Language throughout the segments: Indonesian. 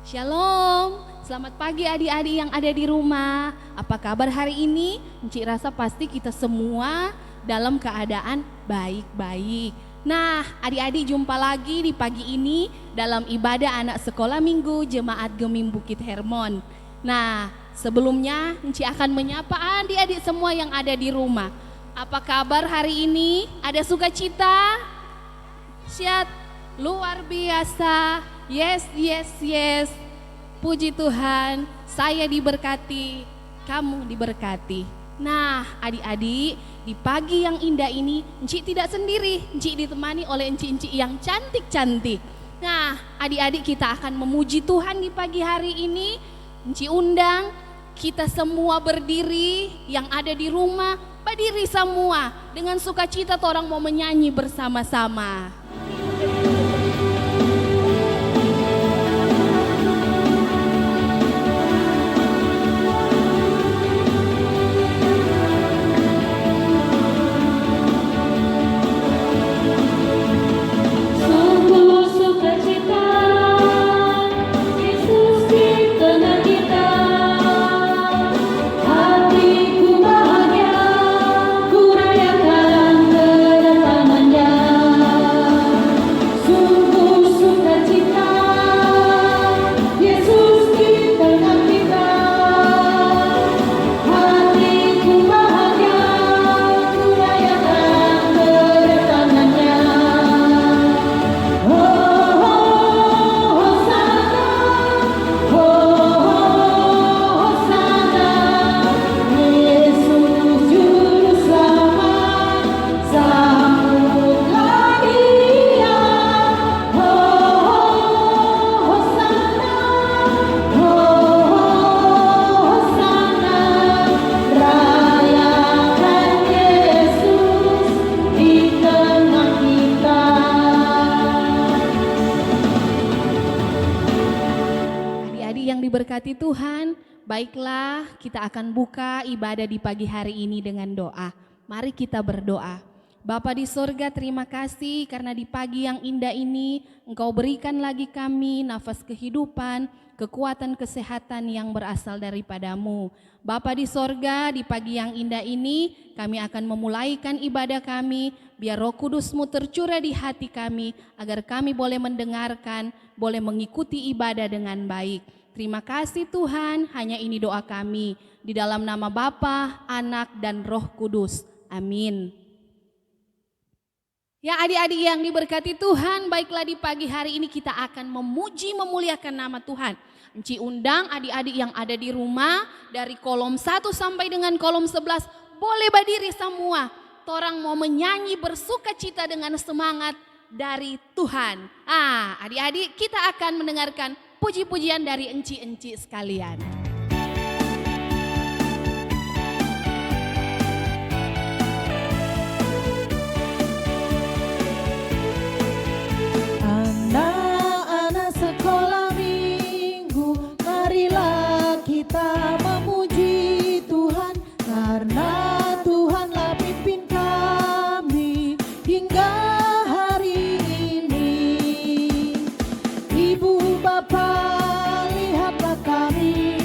Shalom, selamat pagi adik-adik yang ada di rumah. Apa kabar hari ini? Encik rasa pasti kita semua dalam keadaan baik-baik. Nah, adik-adik jumpa lagi di pagi ini dalam ibadah anak sekolah minggu Jemaat Gemim Bukit Hermon. Nah, sebelumnya Encik akan menyapa adik-adik semua yang ada di rumah. Apa kabar hari ini? Ada sukacita? Syat, luar biasa. Yes, yes, yes. Puji Tuhan, saya diberkati, kamu diberkati. Nah, adik-adik, di pagi yang indah ini, Encik tidak sendiri, Encik ditemani oleh encik-encik yang cantik-cantik. Nah, adik-adik kita akan memuji Tuhan di pagi hari ini. Encik undang kita semua berdiri, yang ada di rumah, berdiri semua. Dengan sukacita orang mau menyanyi bersama-sama. Diberkati Tuhan, baiklah kita akan buka ibadah di pagi hari ini dengan doa. Mari kita berdoa. Bapa di sorga, terima kasih karena di pagi yang indah ini Engkau berikan lagi kami nafas kehidupan, kekuatan kesehatan yang berasal daripadamu. Bapa di sorga, di pagi yang indah ini kami akan memulaikan ibadah kami, biar Roh Kudus-Mu tercurah di hati kami, agar kami boleh mendengarkan, boleh mengikuti ibadah dengan baik. Terima kasih Tuhan, hanya ini doa kami. Di dalam nama Bapa, Anak, dan Roh Kudus. Amin. Ya adik-adik yang diberkati Tuhan, baiklah di pagi hari ini kita akan memuji memuliakan nama Tuhan. Encik undang adik-adik yang ada di rumah, dari kolom 1 sampai dengan kolom 11, boleh berdiri semua. Torang mau menyanyi bersuka cita dengan semangat dari Tuhan. Adik-adik kita akan mendengarkan puji-pujian dari encik-encik sekalian. Anak-anak sekolah minggu, marilah kita memuji Tuhan, karena Tuhanlah pimpin kami hingga hari ini. Ibu Bapa, lihatlah kami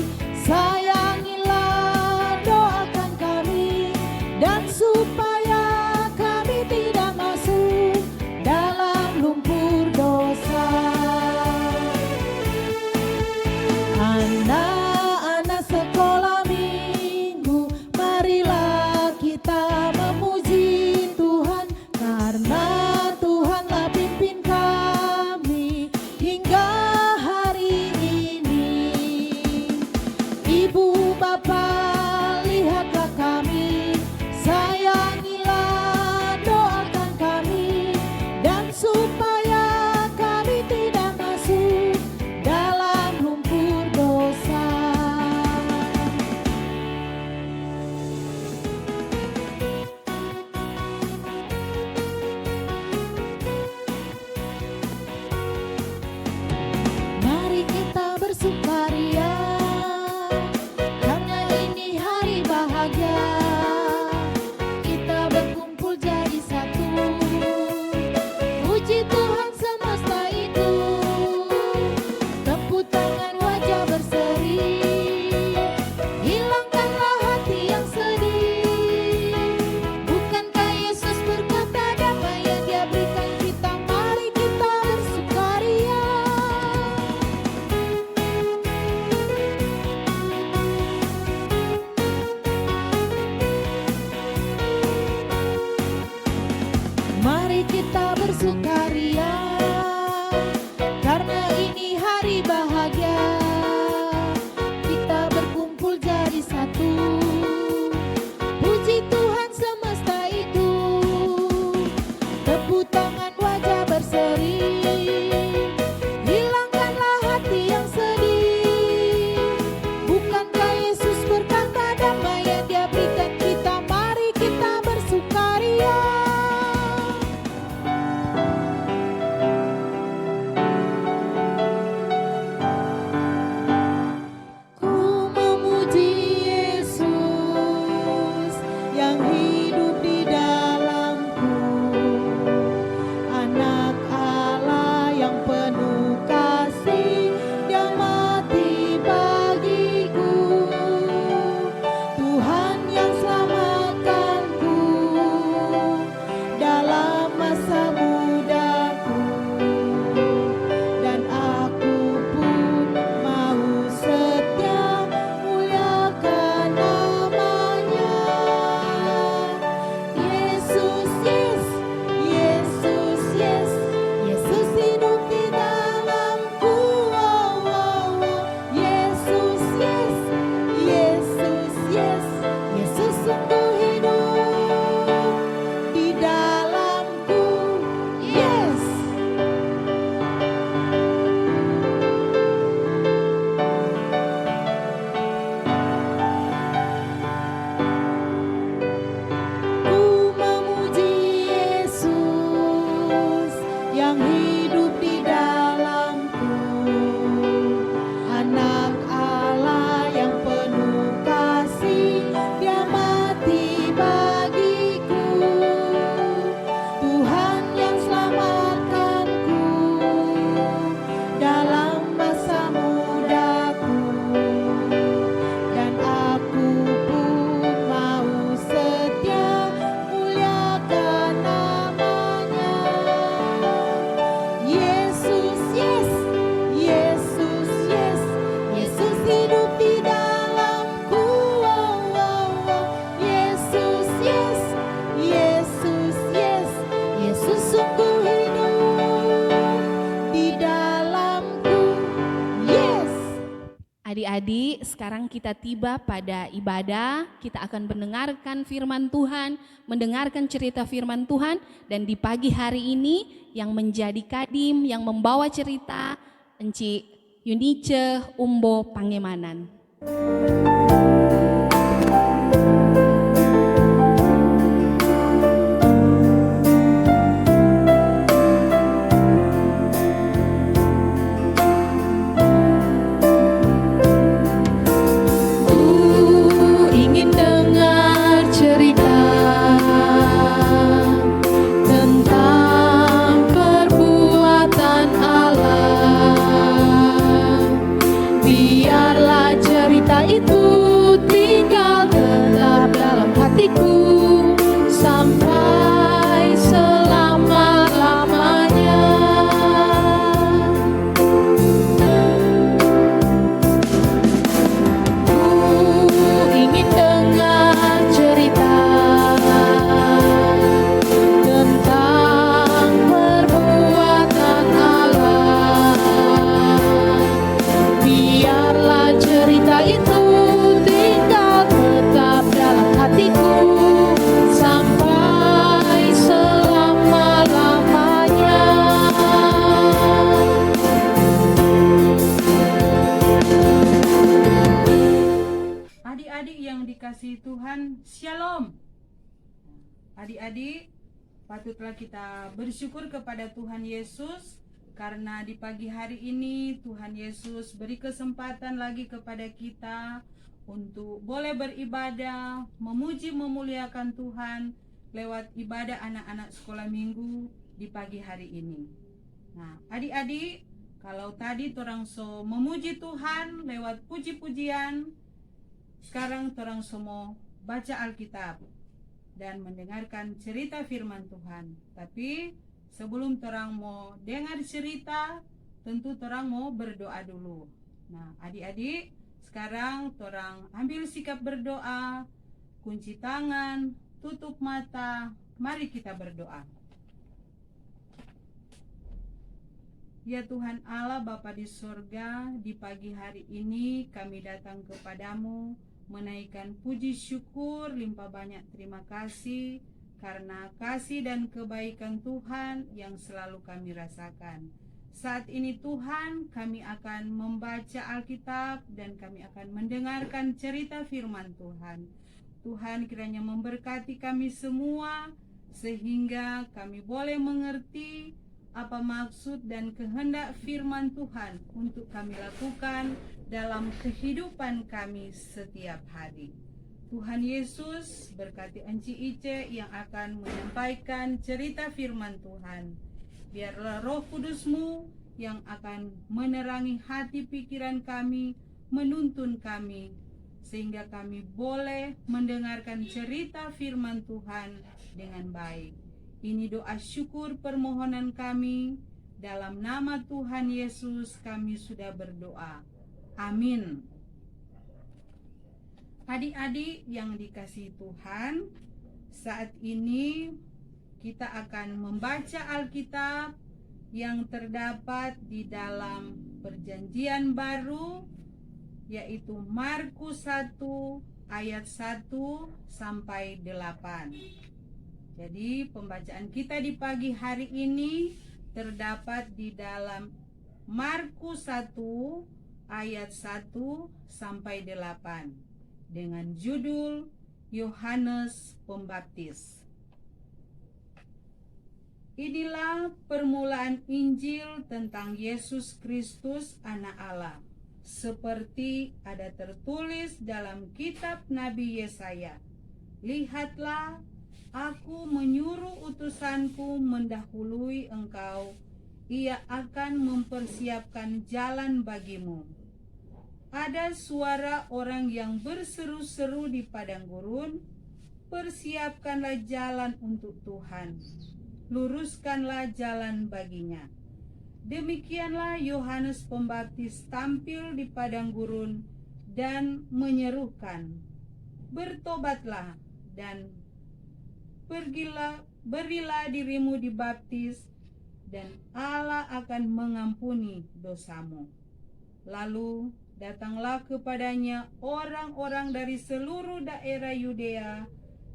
hidup di dalamku. Anak Allah yang penuh kasih, Dia mati bagiku. Tuhan yang selamatkanku dalam masa mudaku, dan aku pun mau setia muliakan namanya. Yesus, yes, Yesus, yes, Yesus hidup di dalamku. Oh, oh, oh. Yesus, yes, Yesus, yes, Yesus sungguh hidup di dalamku. Yes. Adik-adik, sekarang kita tiba pada ibadah. Kita akan mendengarkan firman Tuhan, mendengarkan cerita firman Tuhan. Dan di pagi hari ini yang menjadi kadim, yang membawa cerita, Enci Yunice Umbo Pangemanan. Ingin dengar cerita tentang perbuatan Allah. Biarlah cerita itu tinggal tetap dalam hatiku sampai selama-lamanya. Ingin dengar cerita tentang perbuatan Allah. Biarlah cerita itu tinggal tetap dalam hatiku sampai selama-lamanya. Adik-adik yang dikasihi Tuhan, Shalom. Adik-adik, patutlah kita bersyukur kepada Tuhan Yesus karena di pagi hari ini Tuhan Yesus beri kesempatan lagi kepada kita untuk boleh beribadah, memuji memuliakan Tuhan lewat ibadah anak-anak sekolah minggu di pagi hari ini. Nah, adik-adik, kalau tadi torang so memuji Tuhan lewat puji-pujian, sekarang torang semua baca Alkitab dan mendengarkan cerita firman Tuhan. Tapi sebelum torang mau dengar cerita, tentu torang mau berdoa dulu. Nah, adik-adik, sekarang torang ambil sikap berdoa, kunci tangan, tutup mata, mari kita berdoa. Ya Tuhan Allah Bapa di sorga, di pagi hari ini kami datang kepadamu menaikkan puji syukur limpah banyak terima kasih karena kasih dan kebaikan Tuhan yang selalu kami rasakan. Saat ini Tuhan, kami akan membaca Alkitab dan kami akan mendengarkan cerita firman Tuhan. Tuhan kiranya memberkati kami semua sehingga kami boleh mengerti apa maksud dan kehendak firman Tuhan untuk kami lakukan dalam kehidupan kami setiap hari. Tuhan Yesus berkati Enci Ice yang akan menyampaikan cerita firman Tuhan. Biarlah Roh Kudus-Mu yang akan menerangi hati pikiran kami, menuntun kami, sehingga kami boleh mendengarkan cerita firman Tuhan dengan baik. Ini doa syukur permohonan kami, dalam nama Tuhan Yesus kami sudah berdoa. Amin. Adik-adik yang dikasihi Tuhan, saat ini kita akan membaca Alkitab yang terdapat di dalam Perjanjian Baru, yaitu Markus 1 ayat 1 sampai 8. Jadi pembacaan kita di pagi hari ini terdapat di dalam Markus 1 ayat 1 sampai 8 dengan judul Yohanes Pembaptis. Inilah permulaan Injil tentang Yesus Kristus Anak Allah, seperti ada tertulis dalam kitab Nabi Yesaya. Lihatlah, aku menyuruh utusanku mendahului engkau, ia akan mempersiapkan jalan bagimu. Ada suara orang yang berseru-seru di padang gurun, persiapkanlah jalan untuk Tuhan, luruskanlah jalan baginya. Demikianlah Yohanes Pembaptis tampil di padang gurun dan menyerukan, bertobatlah dan berilah dirimu dibaptis, dan Allah akan mengampuni dosamu. Lalu datanglah kepadanya orang-orang dari seluruh daerah Yudea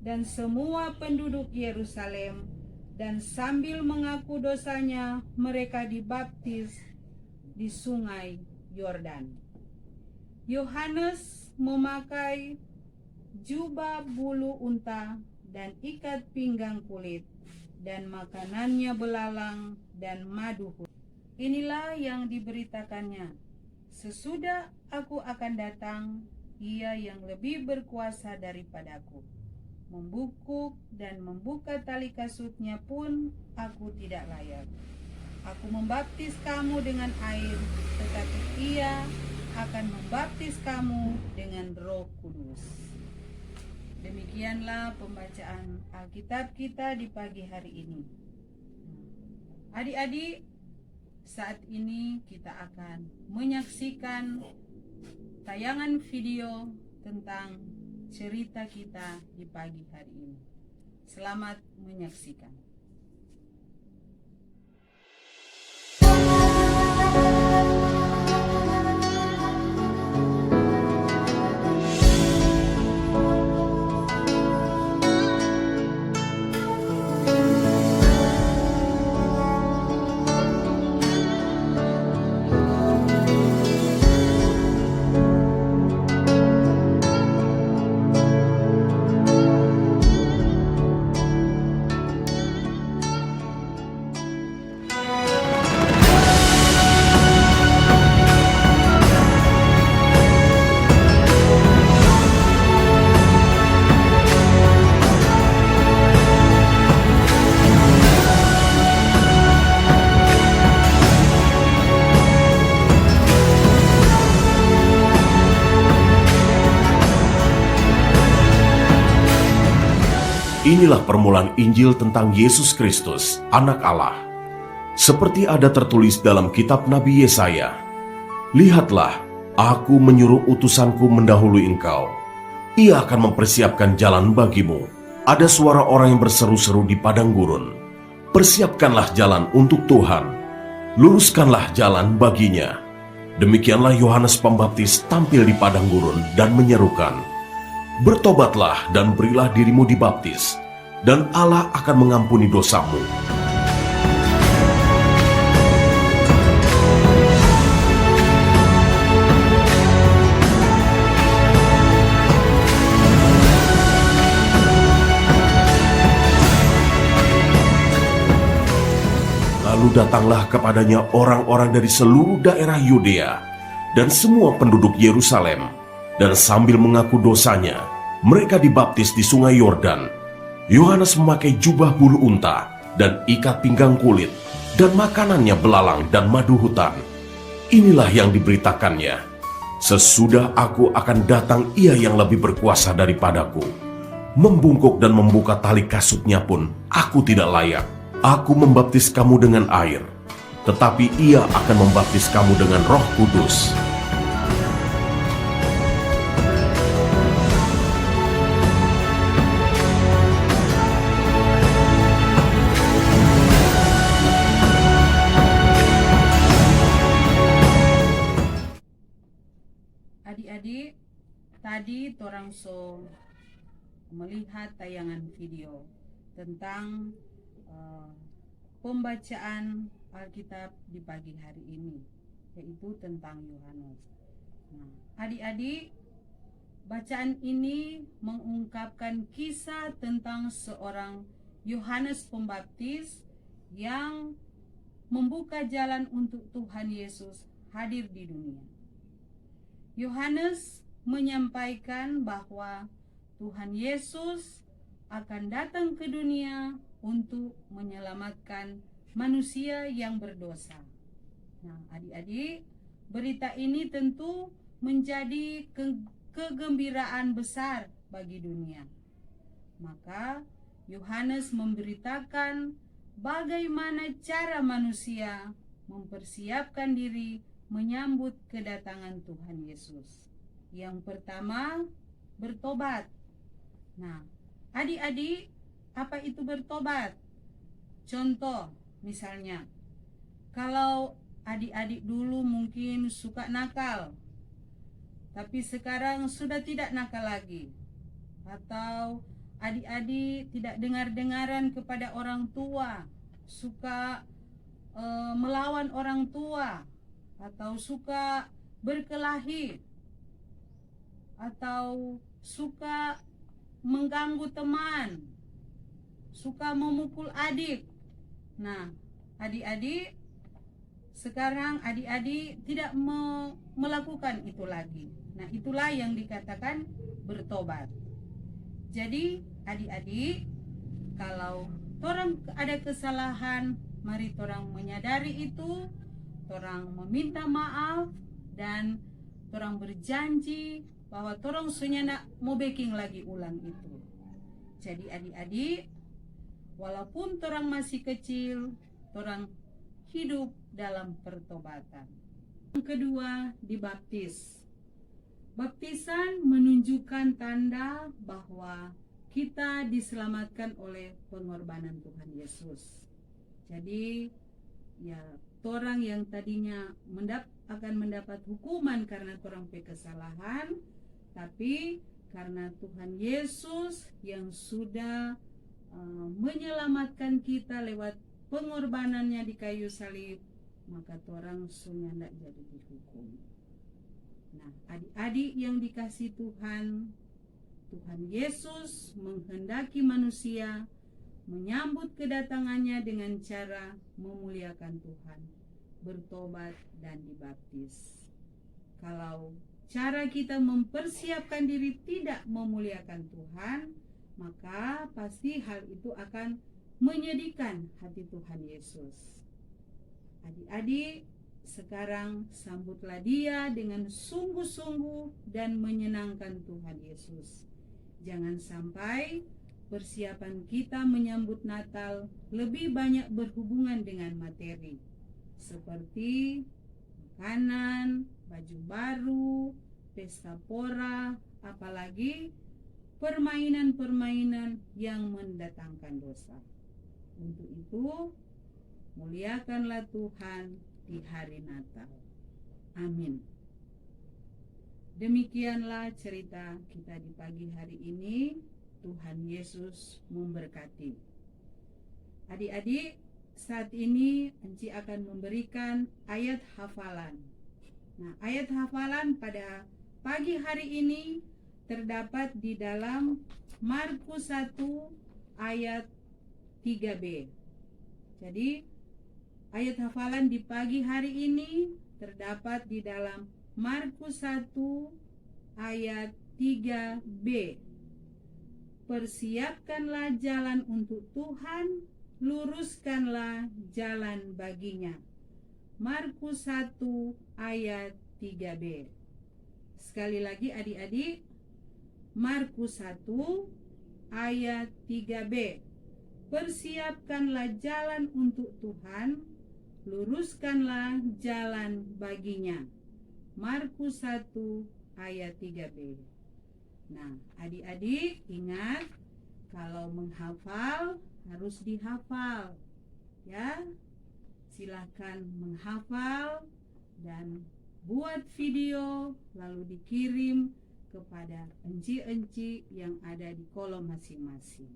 dan semua penduduk Yerusalem, dan sambil mengaku dosanya mereka dibaptis di sungai Yordan. Yohanes memakai jubah bulu unta dan ikat pinggang kulit, dan makanannya belalang dan madu. Inilah yang diberitakannya, sesudah aku akan datang, ia yang lebih berkuasa daripadaku. Membungkuk dan membuka tali kasutnya pun aku tidak layak. Aku membaptis kamu dengan air, tetapi ia akan membaptis kamu dengan Roh Kudus. Demikianlah pembacaan Alkitab kita di pagi hari ini. Adik-adik, saat ini kita akan menyaksikan tayangan video tentang cerita kita di pagi hari ini. Selamat menyaksikan. Inilah permulaan Injil tentang Yesus Kristus, Anak Allah. Seperti ada tertulis dalam kitab Nabi Yesaya, lihatlah, aku menyuruh utusanku mendahului engkau. Ia akan mempersiapkan jalan bagimu. Ada suara orang yang berseru-seru di padang gurun. Persiapkanlah jalan untuk Tuhan. Luruskanlah jalan baginya. Demikianlah Yohanes Pembaptis tampil di padang gurun dan menyerukan, bertobatlah dan berilah dirimu dibaptis, dan Allah akan mengampuni dosamu. Lalu datanglah kepadanya orang-orang dari seluruh daerah Yudea dan semua penduduk Yerusalem, dan sambil mengaku dosanya, mereka dibaptis di sungai Yordan. Yohanes memakai jubah bulu unta dan ikat pinggang kulit, dan makanannya belalang dan madu hutan. Inilah yang diberitakannya, sesudah aku akan datang ia yang lebih berkuasa daripadaku. Membungkuk dan membuka tali kasutnya pun aku tidak layak. Aku membaptis kamu dengan air, tetapi ia akan membaptis kamu dengan Roh Kudus. Adik-adik, tadi torang so melihat tayangan video tentang pembacaan Alkitab di pagi hari ini, yaitu tentang Yohanes. Nah, adik-adik, bacaan ini mengungkapkan kisah tentang seorang Yohanes Pembaptis yang membuka jalan untuk Tuhan Yesus hadir di dunia. Yohanes menyampaikan bahwa Tuhan Yesus akan datang ke dunia untuk menyelamatkan manusia yang berdosa. Nah, adik-adik, berita ini tentu menjadi kegembiraan besar bagi dunia. Maka Yohanes memberitakan bagaimana cara manusia mempersiapkan diri menyambut kedatangan Tuhan Yesus. Yang pertama, bertobat. Nah, adik-adik, apa itu bertobat? Contoh, misalnya, kalau adik-adik dulu mungkin suka nakal, tapi sekarang sudah tidak nakal lagi. Atau adik-adik tidak dengar-dengaran kepada orang tua, suka melawan orang tua, atau suka berkelahi, atau suka mengganggu teman, suka memukul adik. Nah, adik-adik, sekarang adik-adik tidak melakukan itu lagi. Nah, itulah yang dikatakan bertobat. Jadi adik-adik, kalau torang ada kesalahan, mari torang menyadari itu, torang meminta maaf, dan torang berjanji bahwa torang sudah mau baking lagi ulang itu. Jadi adik-adik, walaupun torang masih kecil, torang hidup dalam pertobatan. Yang kedua, dibaptis. Baptisan menunjukkan tanda bahwa kita diselamatkan oleh pengorbanan Tuhan Yesus. Jadi, ya, torang yang tadinya akan mendapat hukuman karena torang kesalahan, tapi karena Tuhan Yesus yang sudah menyelamatkan kita lewat pengorbanannya di kayu salib, maka torang sudah tidak jadi dihukum. Nah, adik-adik yang dikasih Tuhan, Tuhan Yesus menghendaki manusia menyambut kedatangannya dengan cara memuliakan Tuhan, bertobat dan dibaptis. Kalau cara kita mempersiapkan diri tidak memuliakan Tuhan, maka pasti hal itu akan menyedihkan hati Tuhan Yesus. Adik-adik, sekarang sambutlah dia dengan sungguh-sungguh dan menyenangkan Tuhan Yesus. Jangan sampai persiapan kita menyambut Natal lebih banyak berhubungan dengan materi, seperti makanan, baju baru, pesta pora, apalagi permainan-permainan yang mendatangkan dosa. Untuk itu, muliakanlah Tuhan di hari Natal. Amin. Demikianlah cerita kita di pagi hari ini. Tuhan Yesus memberkati. Adik-adik, saat ini Enci akan memberikan ayat hafalan. Nah, ayat hafalan pada pagi hari ini terdapat di dalam Markus 1 ayat 3b. Jadi, ayat hafalan di pagi hari ini terdapat di dalam Markus 1 ayat 3b. Persiapkanlah jalan untuk Tuhan, luruskanlah jalan baginya. Markus 1 ayat 3b. Sekali lagi adik-adik, Markus 1 ayat 3b. Persiapkanlah jalan untuk Tuhan, luruskanlah jalan baginya. Markus 1 ayat 3b. Nah, adik-adik ingat, kalau menghafal harus dihafal, ya. Silahkan menghafal dan buat video lalu dikirim kepada enci-enci yang ada di kolom masing-masing.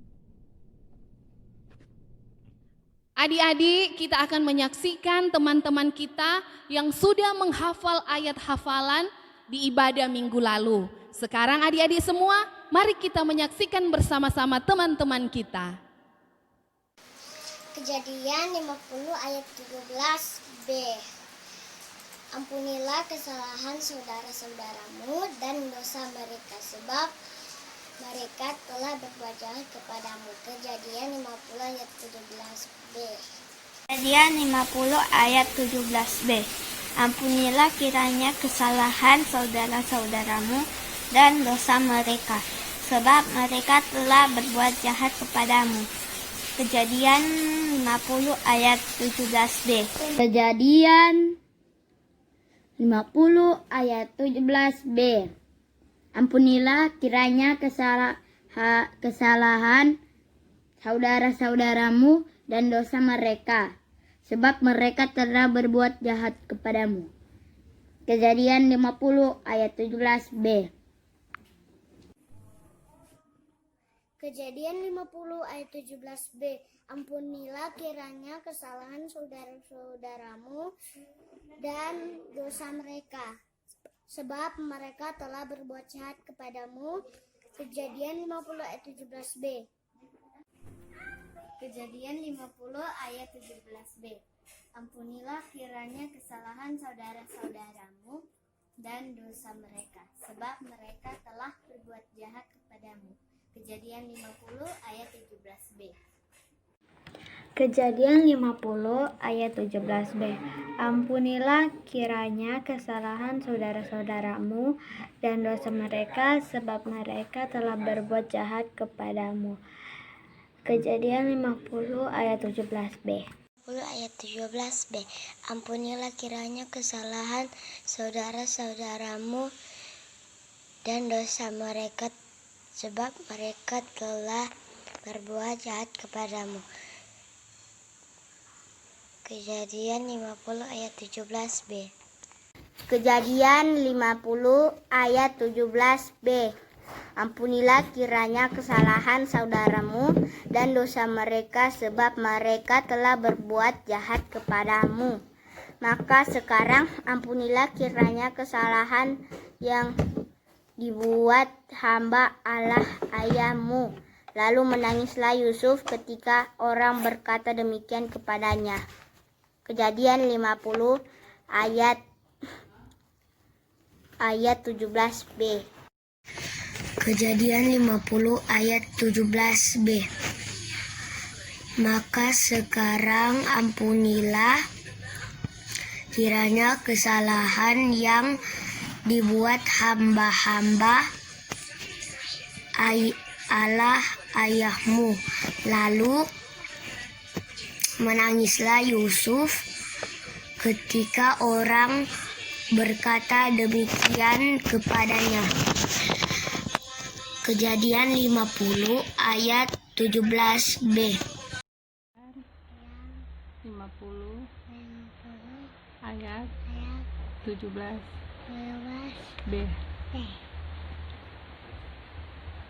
Adik-adik, kita akan menyaksikan teman-teman kita yang sudah menghafal ayat hafalan di ibadah minggu lalu. Sekarang adik-adik semua, mari kita menyaksikan bersama-sama teman-teman kita. Kejadian 50 ayat 17b. Ampunilah kesalahan saudara-saudaramu dan dosa mereka, sebab mereka telah berbuat jahat kepadamu. Kejadian 50 ayat 17b. Kejadian 50 ayat 17b. Ampunilah kiranya kesalahan saudara-saudaramu dan dosa mereka, sebab mereka telah berbuat jahat kepadamu. Kejadian 50 ayat 17b. Kejadian 50 ayat 17b. Ampunilah kiranya kesalahan saudara-saudaramu dan dosa mereka, sebab mereka telah berbuat jahat kepadamu. Kejadian 50 ayat 17b. Kejadian 50 ayat 17b. Ampunilah kiranya kesalahan saudara-saudaramu dan dosa mereka, sebab mereka telah berbuat jahat kepadamu. Kejadian 50 ayat 17b. Kejadian 50 ayat 17b. Ampunilah kiranya kesalahan saudara-saudaramu dan dosa mereka, sebab mereka telah berbuat jahat kepadamu. Kejadian 50 ayat 17b. Kejadian 50 ayat 17b. Ampunilah kiranya kesalahan saudara-saudaramu dan dosa mereka, sebab mereka telah berbuat jahat kepadamu. Kejadian 50 ayat 17b. 50 ayat 17b. Ampunilah kiranya kesalahan saudara-saudaramu dan dosa mereka, sebab mereka telah berbuat jahat kepadamu. Kejadian 50 ayat 17b. Kejadian 50 ayat 17b. Ampunilah kiranya kesalahan saudaramu dan dosa mereka, sebab mereka telah berbuat jahat kepadamu. Maka sekarang ampunilah kiranya kesalahan yang dibuat hamba Allah ayahmu. Lalu menangislah Yusuf ketika orang berkata demikian kepadanya. Kejadian 50 ayat 17b. Kejadian 50 ayat 17b. Maka sekarang ampunilah kiranya kesalahan yang dibuat hamba-hamba Allah ayahmu. Lalu menangislah Yusuf ketika orang berkata demikian kepadanya. Kejadian 50 ayat 17b. 50 ayat 17b.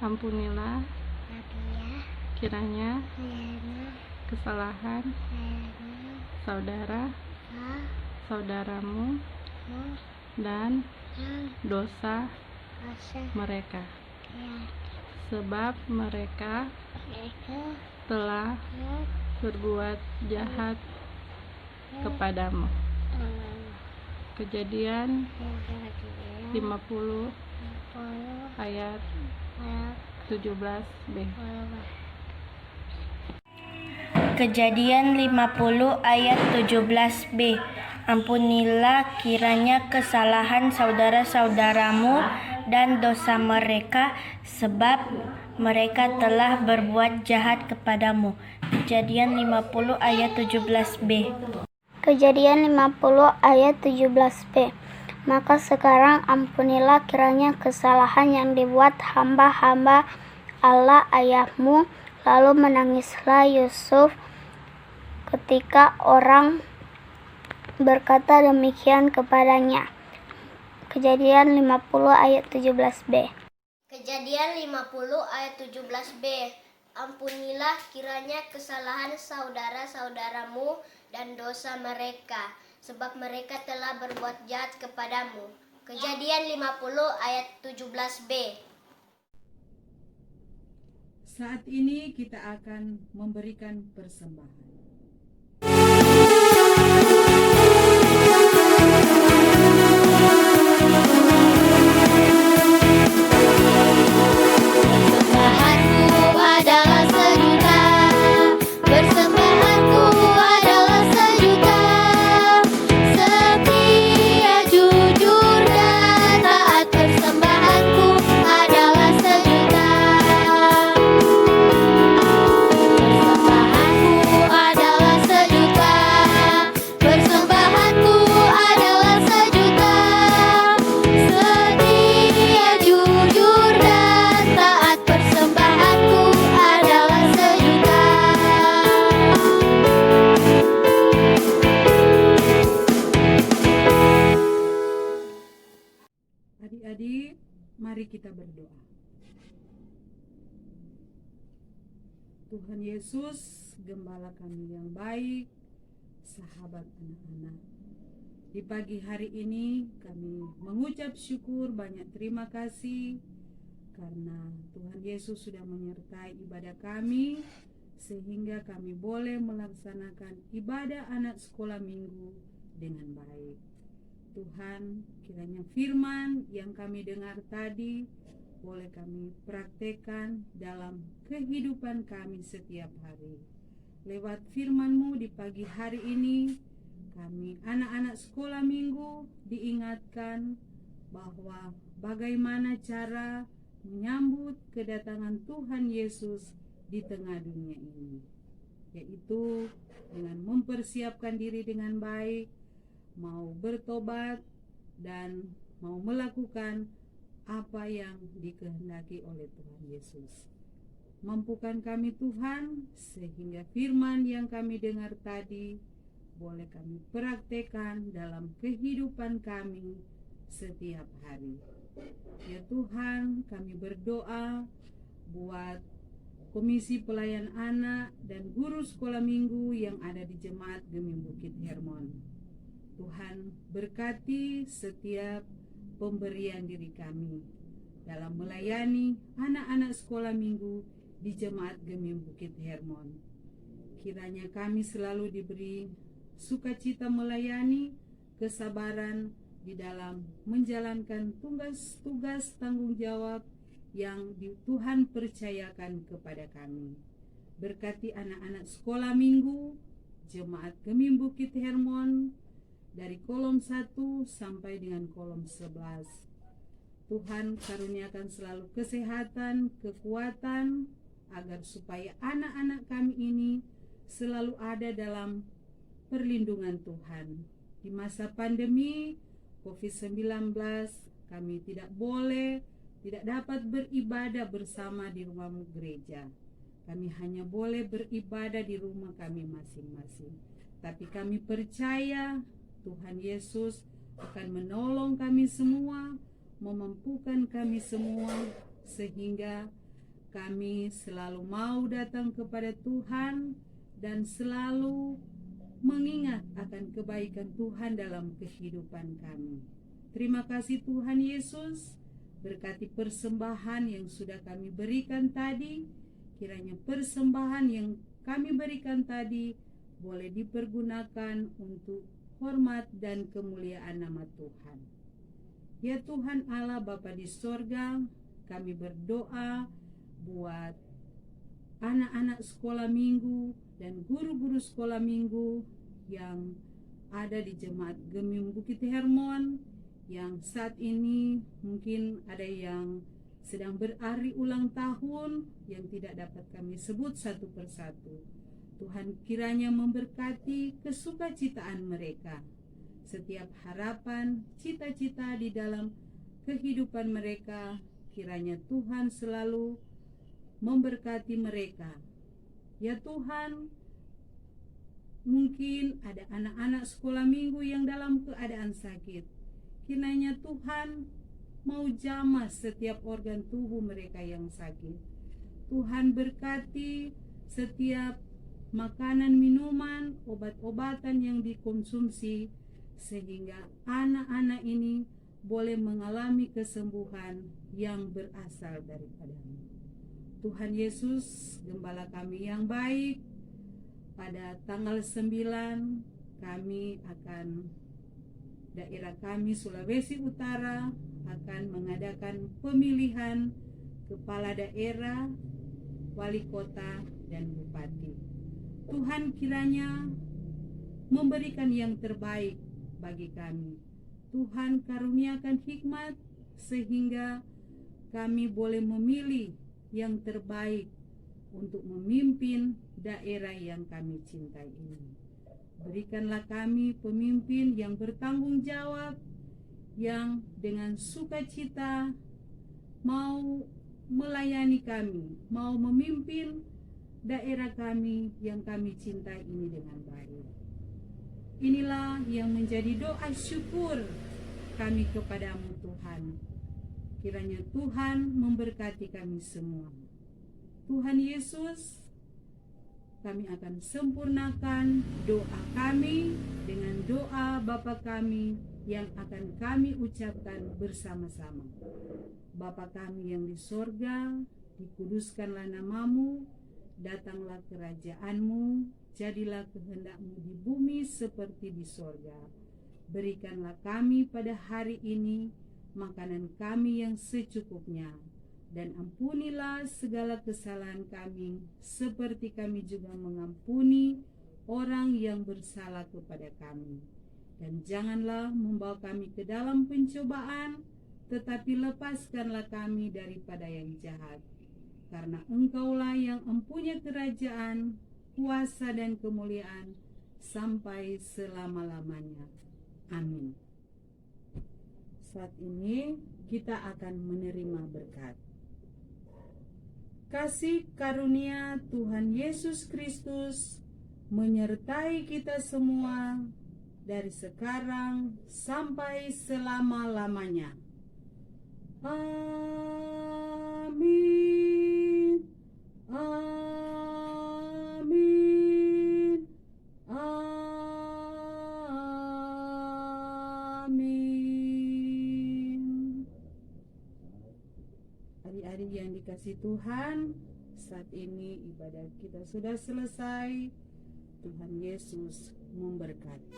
Ampunilah kiranya kesalahan saudara-saudaramu dan dosa mereka, sebab mereka telah berbuat jahat kepadamu. Kejadian 50 ayat 17b. Kejadian 50 ayat 17b. Ampunilah kiranya kesalahan saudara-saudaramu dan dosa mereka, sebab mereka telah berbuat jahat kepadamu. Kejadian 50 ayat 17b. Kejadian 50 ayat 17b. Maka sekarang ampunilah kiranya kesalahan yang dibuat hamba-hamba Allah ayahmu. Lalu menangislah Yusuf ketika orang berkata demikian kepadanya. Kejadian 50 ayat 17b. Kejadian 50 ayat 17b. Ampunilah kiranya kesalahan saudara-saudaramu dan dosa mereka, sebab mereka telah berbuat jahat kepadamu. Kejadian 50 ayat 17b. Saat ini kita akan memberikan persembahan. Mari kita berdoa. Tuhan Yesus, Gembala kami yang baik, sahabat anak-anak. Di pagi hari ini kami mengucap syukur, banyak terima kasih karena Tuhan Yesus sudah menyertai ibadah kami sehingga kami boleh melaksanakan ibadah anak sekolah minggu dengan baik. Tuhan, kiranya firman yang kami dengar tadi boleh kami praktekkan dalam kehidupan kami setiap hari. Lewat firman-Mu di pagi hari ini, kami anak-anak sekolah minggu diingatkan bahwa bagaimana cara menyambut kedatangan Tuhan Yesus di tengah dunia ini, yaitu dengan mempersiapkan diri dengan baik, mau bertobat dan mau melakukan apa yang dikehendaki oleh Tuhan Yesus. Mampukan kami Tuhan, sehingga firman yang kami dengar tadi boleh kami praktekkan dalam kehidupan kami setiap hari. Ya Tuhan, kami berdoa buat Komisi Pelayan Anak dan guru sekolah minggu yang ada di Jemaat Gemim Bukit Hermon. Tuhan berkati setiap pemberian diri kami dalam melayani anak-anak sekolah minggu di Jemaat Gemim Bukit Hermon. Kiranya kami selalu diberi sukacita melayani, kesabaran di dalam menjalankan tugas-tugas tanggung jawab yang Tuhan percayakan kepada kami. Berkati anak-anak sekolah minggu Jemaat Gemim Bukit Hermon dari kolom 1 sampai dengan kolom 11. Tuhan karuniakan selalu kesehatan, kekuatan, agar supaya anak-anak kami ini selalu ada dalam perlindungan Tuhan. Di masa pandemi COVID-19, kami tidak dapat beribadah bersama di rumah gereja. Kami hanya boleh beribadah di rumah kami masing-masing. Tapi kami percaya Tuhan Yesus akan menolong kami semua, memampukan kami semua, sehingga kami selalu mau datang kepada Tuhan dan selalu mengingat akan kebaikan Tuhan dalam kehidupan kami. Terima kasih Tuhan Yesus, berkati persembahan yang sudah kami berikan tadi. Kiranya persembahan yang kami berikan tadi boleh dipergunakan untuk hormat dan kemuliaan nama Tuhan. Ya Tuhan Allah Bapa di sorga, kami berdoa buat anak-anak sekolah minggu dan guru-guru sekolah minggu yang ada di Jemaat Gemim Bukit Hermon, yang saat ini mungkin ada yang sedang berhari ulang tahun yang tidak dapat kami sebut satu persatu. Tuhan kiranya memberkati kesukacitaan mereka. Setiap harapan, cita-cita di dalam kehidupan mereka, kiranya Tuhan selalu memberkati mereka. Ya Tuhan, mungkin ada anak-anak sekolah minggu yang dalam keadaan sakit. Kiranya Tuhan mau jamah setiap organ tubuh mereka yang sakit. Tuhan berkati setiap makanan, minuman, obat-obatan yang dikonsumsi, sehingga anak-anak ini boleh mengalami kesembuhan yang berasal daripada-Mu. Tuhan Yesus, Gembala kami yang baik, pada tanggal 9 kami akan daerah kami Sulawesi Utara akan mengadakan pemilihan kepala daerah, wali kota, dan bupati. Tuhan kiranya memberikan yang terbaik bagi kami. Tuhan karuniakan hikmat sehingga kami boleh memilih yang terbaik untuk memimpin daerah yang kami cintai ini. Berikanlah kami pemimpin yang bertanggung jawab, yang dengan sukacita mau melayani kami, mau memimpin daerah kami yang kami cintai ini dengan baik. Inilah yang menjadi doa syukur kami kepada-Mu Tuhan. Kiranya Tuhan memberkati kami semua. Tuhan Yesus, kami akan sempurnakan doa kami dengan doa Bapa kami yang akan kami ucapkan bersama-sama. Bapa kami yang di sorga, dikuduskanlah namamu, datanglah kerajaanmu, jadilah kehendakmu di bumi seperti di sorga. Berikanlah kami pada hari ini makanan kami yang secukupnya, dan ampunilah segala kesalahan kami, seperti kami juga mengampuni orang yang bersalah kepada kami. Dan janganlah membawa kami ke dalam pencobaan, tetapi lepaskanlah kami daripada yang jahat. Karena Engkaulah yang mempunyai kerajaan, kuasa dan kemuliaan sampai selama-lamanya. Amin. Saat ini kita akan menerima berkat. Kasih karunia Tuhan Yesus Kristus menyertai kita semua dari sekarang sampai selama-lamanya. Amin. Amin. Amin. Adik-adik yang dikasihi Tuhan, saat ini ibadah kita sudah selesai. Tuhan Yesus memberkati.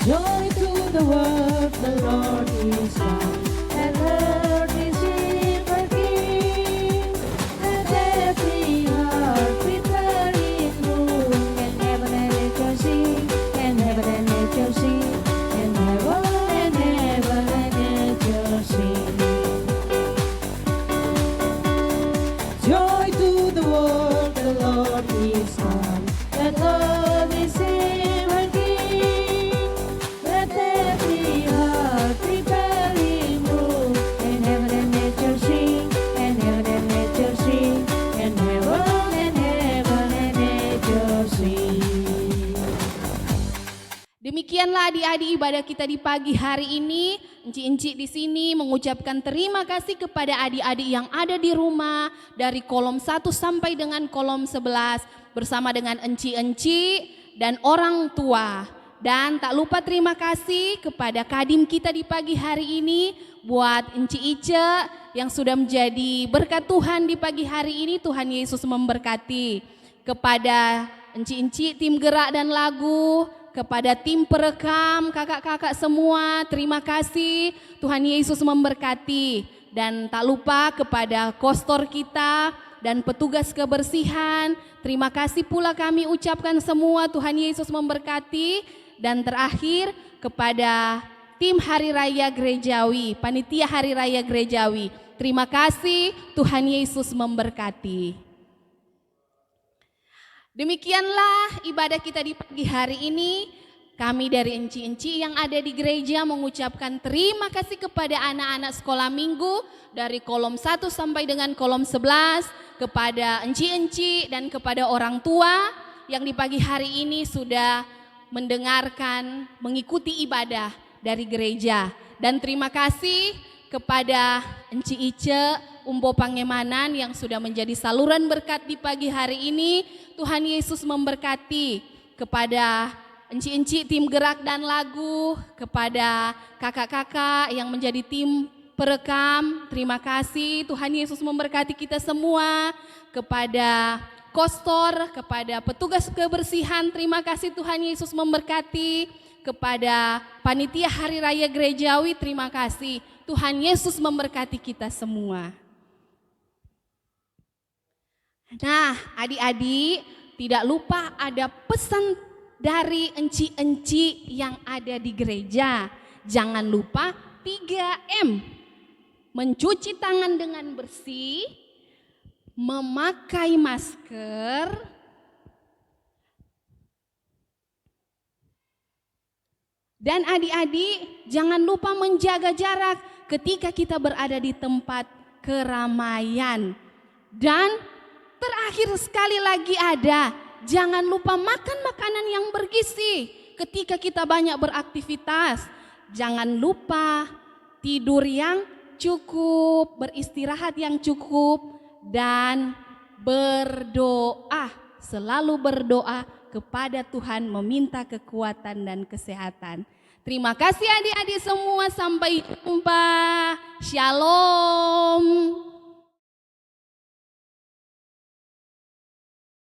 Joy to the world, the Lord is come, and earth is filled with King. Let every heart prepare in room, and heaven and nature sing, and heaven and nature sing, and heaven and nature sing. Joy to the world, the Lord is come, and earth is filled with King. Let every heart prepare in room, and heaven and nature sing, and heaven and nature sing, and heaven and nature sing. Demikianlah adik-adik ibadah kita di pagi hari ini. Enci-enci di sini mengucapkan terima kasih kepada adik-adik yang ada di rumah dari kolom 1 sampai dengan kolom 11 bersama dengan enci-enci dan orang tua. Dan tak lupa terima kasih kepada kadim kita di pagi hari ini buat Enci Ice yang sudah menjadi berkat Tuhan di pagi hari ini. Tuhan Yesus memberkati. Kepada Enci-enci tim gerak dan lagu, kepada tim perekam, kakak-kakak semua, terima kasih. Tuhan Yesus memberkati. Dan tak lupa kepada kostor kita dan petugas kebersihan, terima kasih pula kami ucapkan semua. Tuhan Yesus memberkati. Dan terakhir kepada tim Hari Raya Gerejawi, panitia Hari Raya Gerejawi, terima kasih. Tuhan Yesus memberkati. Demikianlah ibadah kita di pagi hari ini. Kami dari enci-enci yang ada di gereja mengucapkan terima kasih kepada anak-anak sekolah minggu dari kolom 1 sampai dengan kolom 11, kepada enci-enci dan kepada orang tua yang di pagi hari ini sudah mendengarkan, mengikuti ibadah dari gereja. Dan terima kasih kepada Enci Ice, Umbo Pangemanan yang sudah menjadi saluran berkat di pagi hari ini. Tuhan Yesus memberkati. Kepada enci-enci tim gerak dan lagu, kepada kakak-kakak yang menjadi tim perekam, terima kasih. Tuhan Yesus memberkati kita semua. Kepada kostor, kepada petugas kebersihan, terima kasih. Tuhan Yesus memberkati. Kepada panitia Hari Raya Gerejawi, terima kasih. Tuhan Yesus memberkati kita semua. Nah, adik-adik, tidak lupa ada pesan dari enci-enci yang ada di gereja. Jangan lupa 3M. Mencuci tangan dengan bersih, memakai masker, Dan adik-adik, jangan lupa menjaga jarak ketika kita berada di tempat keramaian. Dan terakhir sekali lagi jangan lupa makan makanan yang bergizi ketika kita banyak beraktivitas. Jangan lupa tidur yang cukup, beristirahat yang cukup, dan berdoa. Selalu berdoa kepada Tuhan, meminta kekuatan dan kesehatan. Terima kasih adik-adik semua, sampai jumpa. Shalom.